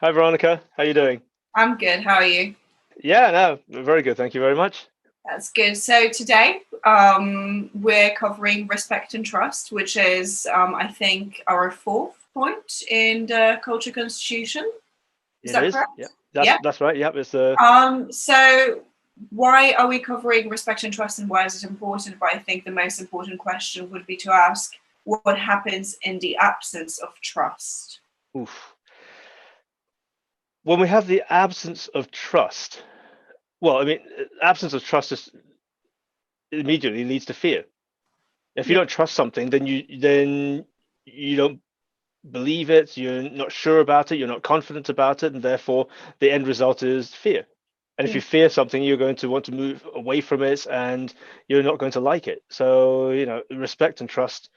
Hi, Veronica. How you doing? I'm good. How are you? Yeah, no, very good. Thank you very much. That's good. So today, we're covering respect and trust, which is, I think, our fourth point in the culture constitution. Is It that is. correct? Yeah, Yeah. that's right. Yeah, it's So why are we covering respect and trust, and why is it important? But I think the most important question would be to ask what happens in the absence of trust. oof. When we have the absence of trust, well, I mean, absence of trust is immediately leads to fear. If you Yeah. don't trust something, then you don't believe it. You're not sure about it. You're not confident about it, and therefore the end result is fear. And if you Mm. fear something, you're going to want to move away from it, and you're not going to like it. So, respect and trust,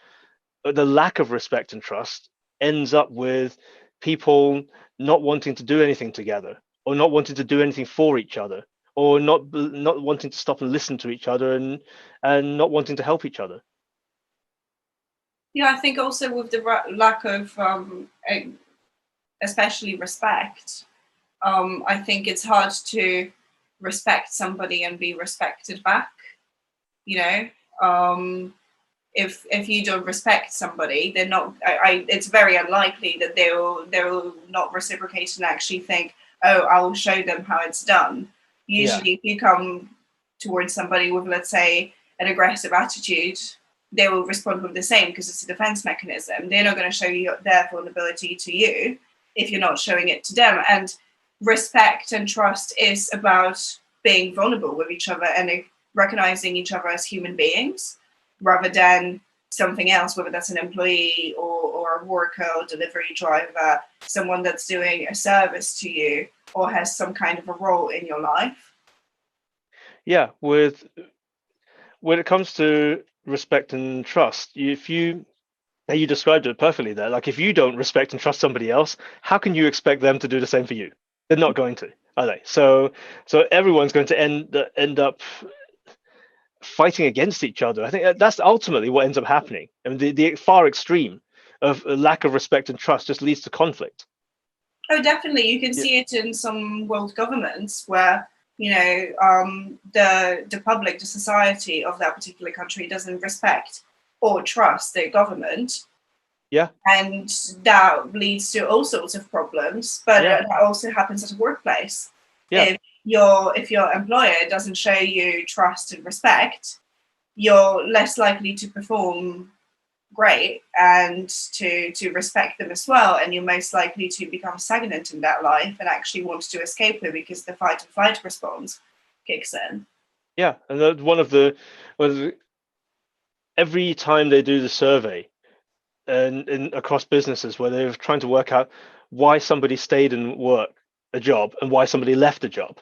the lack of respect and trust ends up with people not wanting to do anything together, or not wanting to do anything for each other, or not wanting to stop and listen to each other, and not wanting to help each other. Yeah, I think also with the lack of, especially respect, I think it's hard to respect somebody and be respected back. You know, if you don't respect somebody, they're not. It's very unlikely that they will not reciprocate and actually think, oh, I will show them how it's done. Yeah, Usually, if you come towards somebody with, let's say, an aggressive attitude, they will respond with the same because it's a defense mechanism. They're not going to show you their vulnerability to you if you're not showing it to them. And respect and trust is about being vulnerable with each other and recognizing each other as human beings rather than something else, whether that's an employee or a worker or delivery driver, someone that's doing a service to you or has some kind of a role in your life. yeah. With when it comes to respect and trust, if you you described it perfectly there. Like, if you don't respect and trust somebody else, how can you expect them to do the same for you? They're not going to, are they? So everyone's going to end up fighting against each other. I think that's ultimately what ends up happening. I mean, the far extreme of a lack of respect and trust just leads to conflict. Oh, definitely. You can Yeah, see it in some world governments where the public, the society of that particular country doesn't respect or trust their government, yeah, and that leads to all sorts of problems. But yeah, that also happens at a workplace. yeah. If your employer doesn't show you trust and respect, you're less likely to perform great and to respect them as well, and you're most likely to become stagnant in that life and actually want to escape it because the fight and flight response kicks in. Yeah. And one of the every time they do the survey, and across businesses, where they're trying to work out why somebody stayed in work a job and why somebody left a job,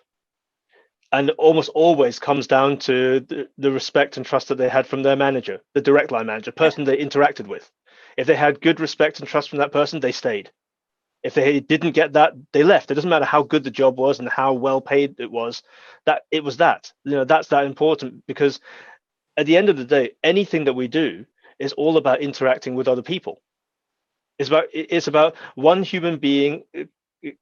and almost always comes down to the respect and trust that they had from their manager, the direct line manager, Yeah. person they interacted with. If they had good respect and trust from that person, they stayed. If they didn't get that, they left. It doesn't matter how good the job was and how well paid it was. That it was that, that's that important, because at the end of the day, anything that we do is all about interacting with other people. It's about one human being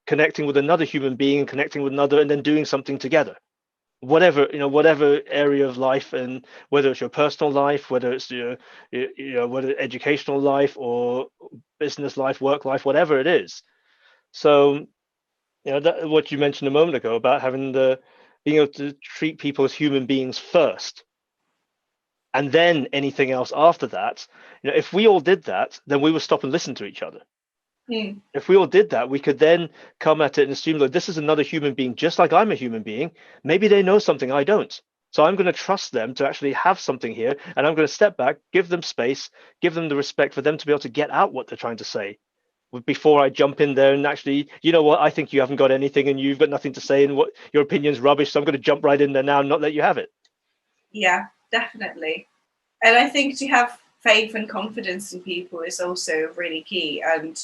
connecting with another human being and connecting with another, and then doing something together. Whatever area of life, and whether it's your personal life, whether it's whether educational life or business life, work life, whatever it is. So, that what you mentioned a moment ago about having the being able to treat people as human beings first, and then anything else after that. If we all did that, then we would stop and listen to each other. Mm. If we all did that, we could then come at it and assume that this is another human being, just like I'm a human being. Maybe they know something I don't. So I'm going to trust them to actually have something here, and I'm going to step back, give them space, give them the respect for them to be able to get out what they're trying to say before I jump in there and actually, you know what, I think you haven't got anything and you've got nothing to say, and what your opinion's rubbish. So I'm going to jump right in there now and not let you have it. Yeah, definitely. And I think to have faith and confidence in people is also really key. And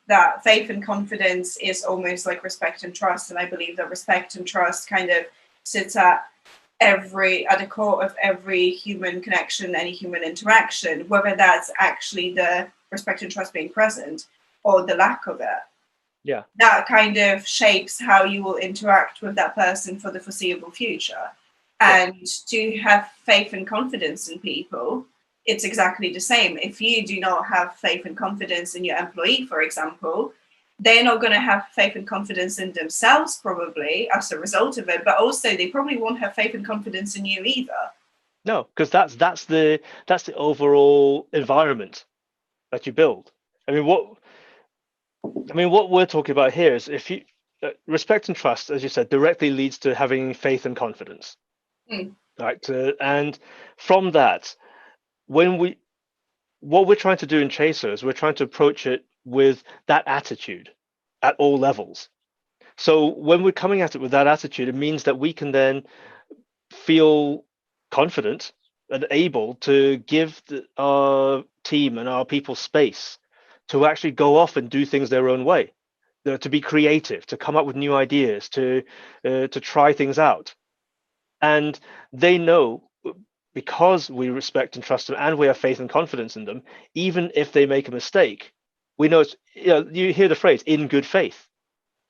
that faith and confidence is almost like respect and trust. And I believe that respect and trust kind of sits at the core of every human connection, any human interaction, whether that's actually the respect and trust being present or the lack of it. Yeah. that kind of shapes how you will interact with that person for the foreseeable future. Yeah. And to have faith and confidence in people, it's exactly the same. If you do not have faith and confidence in your employee, for example, they're not going to have faith and confidence in themselves, probably as a result of it, but also they probably won't have faith and confidence in you either. No, because that's the overall environment that you build. I mean, what we're talking about here is, if you respect and trust, as you said, directly leads to having faith and confidence, Mm. right? And from that, when we what we're trying to do in Chaser is we're trying to approach it with that attitude at all levels. So when we're coming at it with that attitude, it means that we can then feel confident and able to give our team and our people space to actually go off and do things their own way, to be creative, to come up with new ideas, to try things out. And they know, because we respect and trust them and we have faith and confidence in them, even if they make a mistake, we know you hear the phrase "in good faith."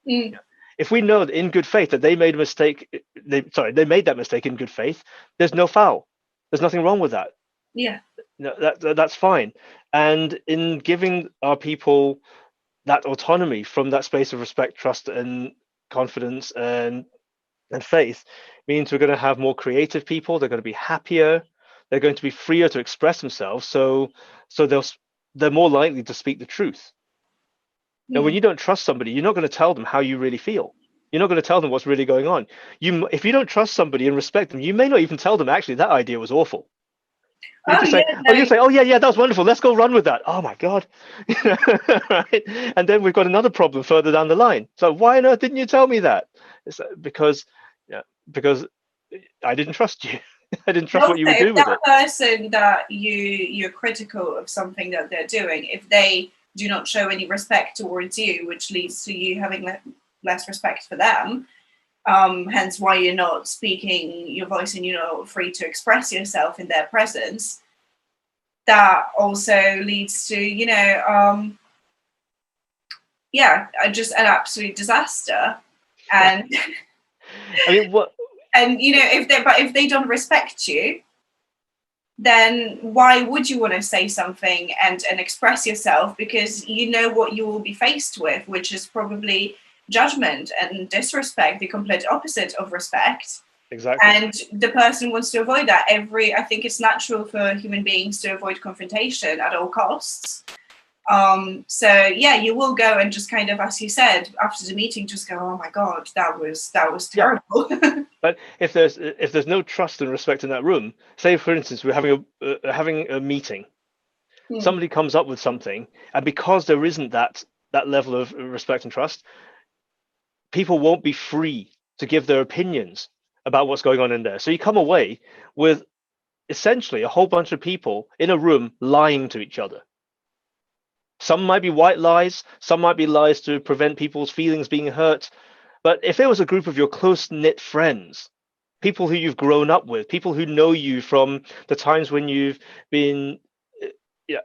Mm. If we know that in good faith that they made a mistake, they made that mistake in good faith, there's no foul. There's nothing wrong with that. Yeah. No, that's fine. And in giving our people that autonomy from that space of respect, trust, and confidence and faith, means we're going to have more creative people. They're going to be happier. They're going to be freer to express themselves. So they're more likely to speak the truth. Now, when Mm. you don't trust somebody, you're not going to tell them how you really feel. You're not going to tell them what's really going on. If you don't trust somebody and respect them, you may not even tell them actually that idea was awful. You Oh just say, yeah, oh, no. oh yeah, yeah, that was wonderful. Let's go run with that. Oh my God. Right? And then we've got another problem further down the line. So why on earth didn't you tell me that? It's because, yeah, because I didn't trust you. I didn't trust Also, what you would if do with that it. person that you're critical of something that they're doing, if they do not show any respect towards you, which leads to you having less respect for them, hence why you're not speaking your voice and you're not free to express yourself in their presence, that also leads to, just an absolute disaster. Yeah. And I mean, what? and if they don't respect you, then why would you want to say something and express yourself? Because you know what you will be faced with, which is probably judgment and disrespect, the complete opposite of respect. Exactly. And the person wants to avoid that. I think it's natural for human beings to avoid confrontation at all costs. So yeah, you will go and just kind of, as you said, after the meeting, just go, oh my God, that was Yeah. terrible. But if there's no trust and respect in that room, say for instance we're having a meeting, Hmm. somebody comes up with something, and because there isn't that level of respect and trust, people won't be free to give their opinions about what's going on in there. So you come away with essentially a whole bunch of people in a room lying to each other. Some might be white lies, some might be lies to prevent people's feelings being hurt. But if it was a group of your close knit friends, people who you've grown up with, people who know you from the times when you've been yeah,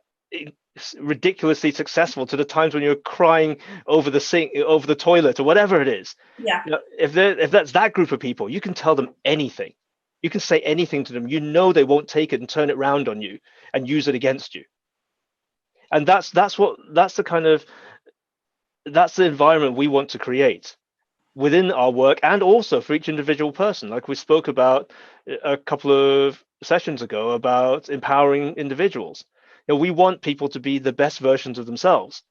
ridiculously successful to the times when you're crying over the sink, over the toilet, or whatever it is. Yeah. If that's that group of people, you can tell them anything. You can say anything to them. You know they won't take it and turn it round on you and use it against you. And that's the environment we want to create within our work, and also for each individual person, like we spoke about a couple of sessions ago about empowering individuals. We want people to be the best versions of themselves,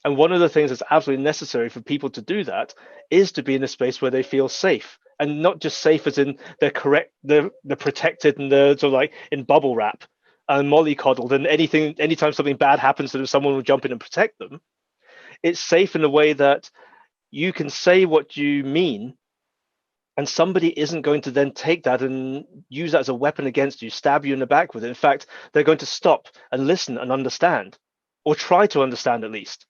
and one of the things that's absolutely necessary for people to do that is to be in a space where they feel safe, and not just safe as in they're protected and they're sort of like in bubble wrap and mollycoddled, and anytime something bad happens to them, someone will jump in and protect them. It's safe in a way that you can say what you mean, and somebody isn't going to then take that and use that as a weapon against you, stab you in the back with it. In fact, they're going to stop and listen and understand, or try to understand at least.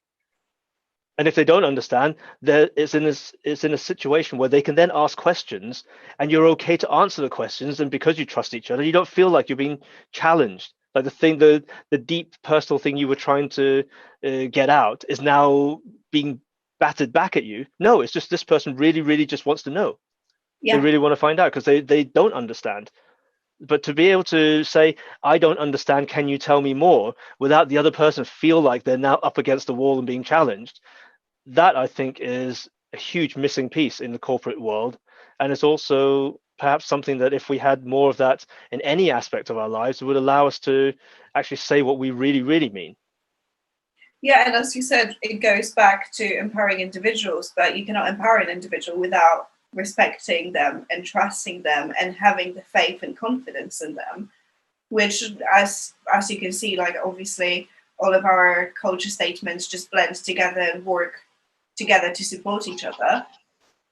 And if they don't understand, it's in a situation where they can then ask questions, and you're okay to answer the questions. And because you trust each other, you don't feel like you're being challenged. Like the deep personal thing you were trying to get out is now being battered back at you. No, it's just this person really, really just wants to know. They Yeah. really want to find out because they don't understand. But to be able to say, I don't understand, can you tell me more, without the other person feel like they're now up against the wall and being challenged, that I think is a huge missing piece in the corporate world. And it's also perhaps something that if we had more of that in any aspect of our lives, it would allow us to actually say what we really, really mean. Yeah, and as you said, it goes back to empowering individuals, but you cannot empower an individual without respecting them and trusting them and having the faith and confidence in them. Which, as you can see, like obviously all of our culture statements just blend together and work together to support each other,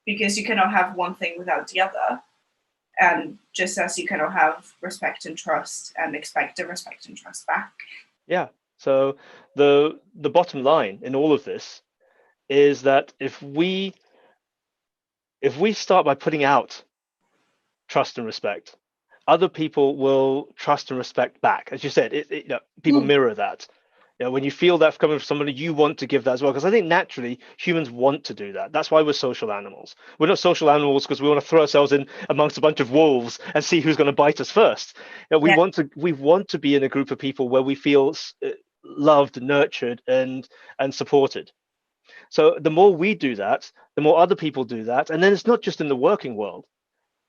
because you cannot have one thing without the other. And just as you cannot have respect and trust and expect the respect and trust back. Yeah. So the bottom line in all of this is that if we start by putting out trust and respect, other people will trust and respect back. As you said, people Mm. mirror that. When you feel that coming from somebody, you want to give that as well. Because I think naturally humans want to do that. That's why we're social animals. We're not social animals because we want to throw ourselves in amongst a bunch of wolves and see who's going to bite us first. We Yeah. want to be in a group of people where we feel loved, nurtured, and supported. So the more we do that, the more other people do that, and then it's not just in the working world.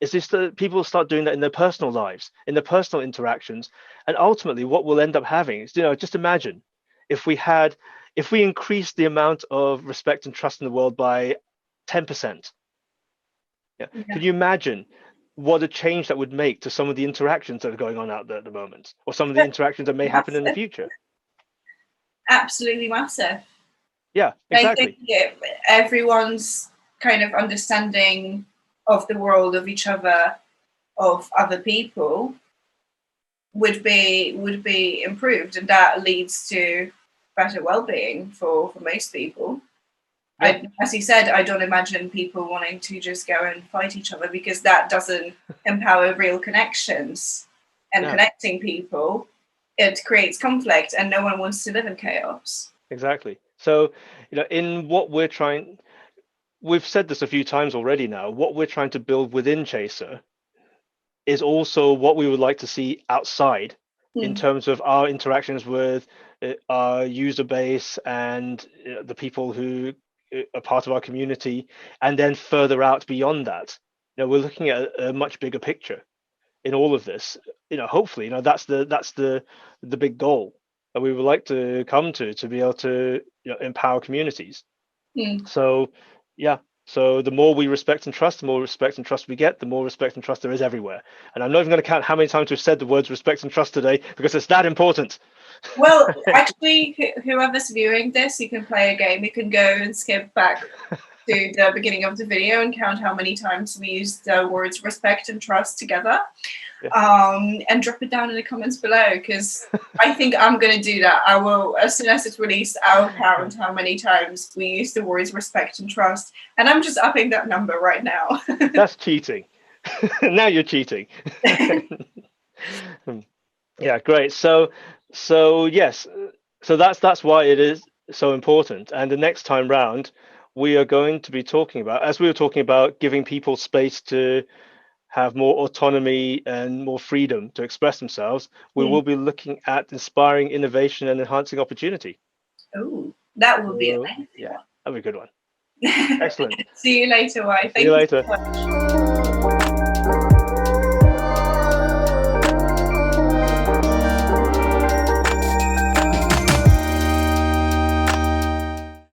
It's just that people start doing that in their personal lives, in their personal interactions, and ultimately, what we'll end up having is, just imagine if we increased the amount of respect and trust in the world by 10%. Yeah, Yeah. can you imagine what a change that would make to some of the interactions that are going on out there at the moment, or some of the interactions that may happen in the Massive. future? Absolutely massive. Yeah, I think exactly. everyone's kind of understanding of the world, of each other, of other people would be improved, and that leads to better well-being for most people. Yeah, As you said, I don't imagine people wanting to just go and fight each other, because that doesn't empower real connections and no, connecting people. It creates conflict, and no one wants to live in chaos. exactly. So, in what we've said this a few times already now, what we're trying to build within Chaser is also what we would like to see outside in Hmm. terms of our interactions with our user base and the people who are part of our community, and then further out beyond that. We're looking at a much bigger picture in all of this. Hopefully, that's the big goal that we would like to come to be able to empower communities. Hmm. So, yeah. So the more we respect and trust, the more respect and trust we get, the more respect and trust there is everywhere. And I'm not even going to count how many times we've said the words respect and trust today because it's that important. Well, actually, whoever's viewing this, you can play a game. You can go and skip back to the beginning of the video and count how many times we use the words respect and trust together, Yeah. and drop it down in the comments below, because I think I'm going to do that. I will, as soon as it's released, I'll count how many times we use the words respect and trust. And I'm just upping that number right now. That's cheating. Now you're cheating. Yeah, great. So yes, so that's why it is so important. And the next time round, we are going to be talking about, as we were talking about, giving people space to have more autonomy and more freedom to express themselves. We will be looking at inspiring innovation and enhancing opportunity. Oh, that would be a So lengthy yeah, one. that'd be a good one. Excellent. See you later, Wai. See you Thank you later. so much.